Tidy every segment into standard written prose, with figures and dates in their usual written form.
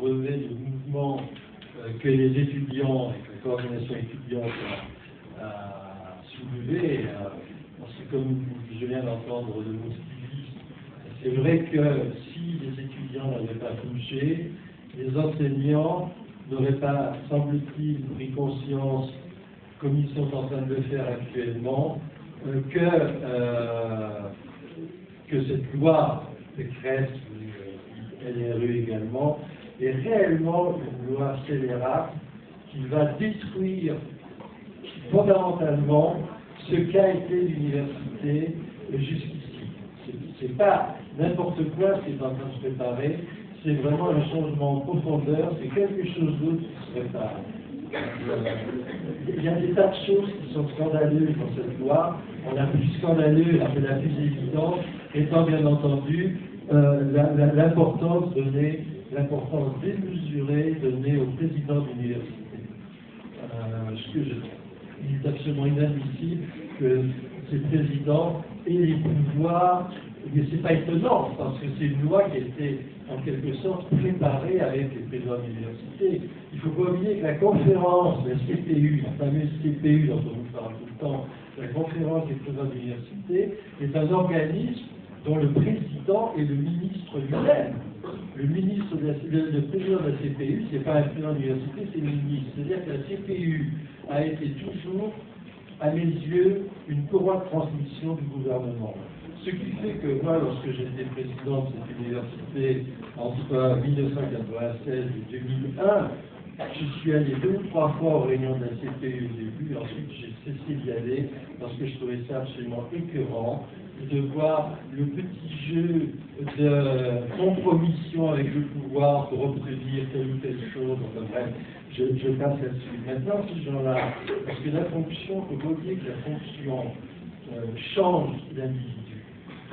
brevet du mouvement que les étudiants et que la coordination étudiante a soulevé, parce que comme je viens d'entendre le mot civisme, c'est vrai que si les étudiants n'avaient pas touché, les enseignants n'auraient pas, semble-t-il, pris conscience, comme ils sont en train de le faire actuellement, que cette loi Pécresse, LRU également, est réellement une loi scélérate qui va détruire fondamentalement ce qu'a été l'université jusqu'ici. C'est pas n'importe quoi qui est en train de se préparer, c'est vraiment un changement en profondeur, c'est quelque chose d'autre qui se prépare. Il y a des tas de choses qui sont scandaleuses dans cette loi. La plus scandaleuse, la plus évidente, étant bien entendu l'importance démesurée donnée au président de l'université. Il est absolument inadmissible que ces présidents aient les pouvoirs, mais c'est pas étonnant, parce que c'est une loi qui a été en quelque sorte préparée avec les présidents de l'université. Il ne faut pas oublier que la conférence, la CPU, la fameuse CPU dont on nous parle tout le temps, la conférence des présidents de l'université, est un organisme dont le président est le ministre lui-même. Le président de la CPU, ce n'est pas un président de l'université, c'est le ministre. C'est-à-dire que la CPU a été toujours, à mes yeux, une courroie de transmission du gouvernement. Ce qui fait que moi, lorsque j'étais président de cette université entre 1996 et 2001, je suis allé 2 ou 3 fois aux réunions de la CPU au début, ensuite j'ai cessé d'y aller parce que je trouvais ça absolument écœurant de voir le petit jeu de compromission avec le pouvoir pour reproduire telle ou telle chose. Enfin bref, je passe là-dessus. Maintenant, ces gens-là, parce que la fonction, il faut pas oublier que la fonction change d'individu.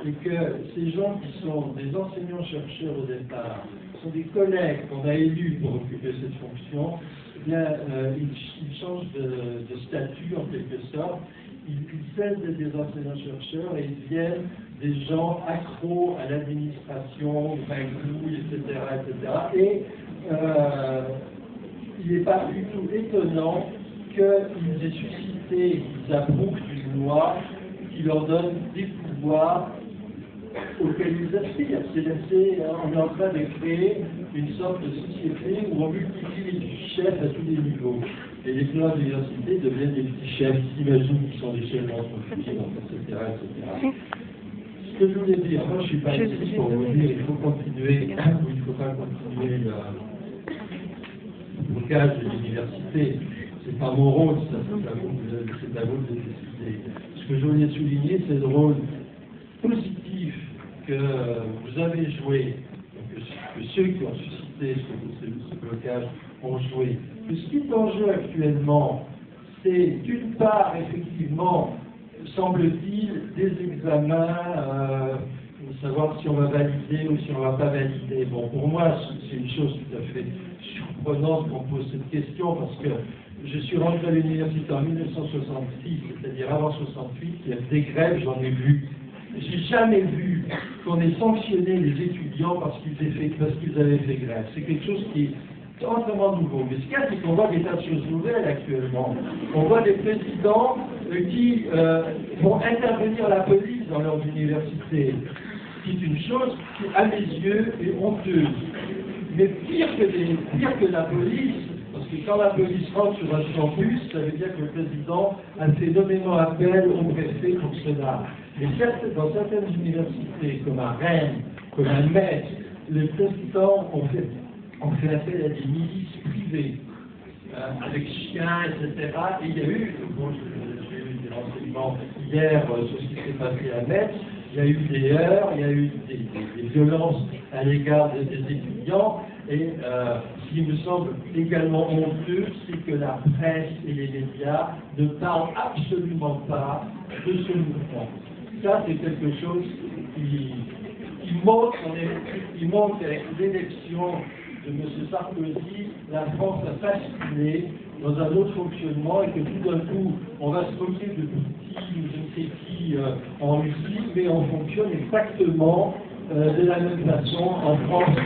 Et que ces gens qui sont des enseignants-chercheurs au départ, sont des collègues qu'on a élus pour occuper cette fonction, eh bien, ils changent de statut en quelque sorte. Ils cessent d'être des enseignants-chercheurs et ils deviennent des gens accros à l'administration, aux magouilles, etc., etc. Et il n'est pas du tout étonnant qu'ils aient suscité, qu'ils approuvent une loi qui leur donne des pouvoirs auxquels ils aspirent. On est en train de créer une sorte de société où on multiplie les petits chefs à tous les niveaux. Et les étudiants d'université deviennent des petits chefs qui s'imaginent qu'ils sont des chefs d'entreprise, etc., etc. Ce que je voulais dire, moi je ne suis pas ici pour vous dire il faut continuer ou il ne faut pas continuer le blocage de l'université. C'est pas mon rôle, ça, c'est à vous de décider. Ce que je voulais souligner, c'est le rôle positif que vous avez joué, que ceux qui ont suscité ce blocage ont joué. Ce qui est en jeu actuellement, c'est d'une part, effectivement, semble-t-il, des examens, savoir si on va valider ou si on ne va pas valider. Bon, pour moi, c'est une chose tout à fait surprenante qu'on pose cette question, parce que je suis rentré à l'université en 1966, c'est-à-dire avant 68, il y a des grèves, j'en ai vu. J'ai jamais vu qu'on ait sanctionné les étudiants parce qu'ils avaient fait grève. C'est quelque chose qui est entièrement nouveau. Mais ce qu'il y a, c'est qu'on voit des tas de choses nouvelles actuellement. On voit des présidents qui vont intervenir la police dans leurs universités. C'est une chose qui, à mes yeux, est honteuse. Mais pire que la police, parce que quand la police rentre sur un campus, ça veut dire que le président a fait nommément appel au préfet pour cela. Mais dans certaines universités, comme à Rennes, comme à Metz, les présidents ont fait appel à des milices privées, avec chiens, etc. Et il y a eu, bon, j'ai eu des renseignements hier sur ce qui s'est passé à Metz, il y a eu des heurts, il y a eu des violences à l'égard des étudiants, et ce qui me semble également honteux, c'est que la presse et les médias ne parlent absolument pas de ce mouvement. Ça, c'est quelque chose qui montre qu'avec l'élection de M. Sarkozy, la France a basculé dans un autre fonctionnement et que tout d'un coup, on va se moquer de Poutine ou je ne sais qui en Russie, mais on fonctionne exactement de la même façon en France.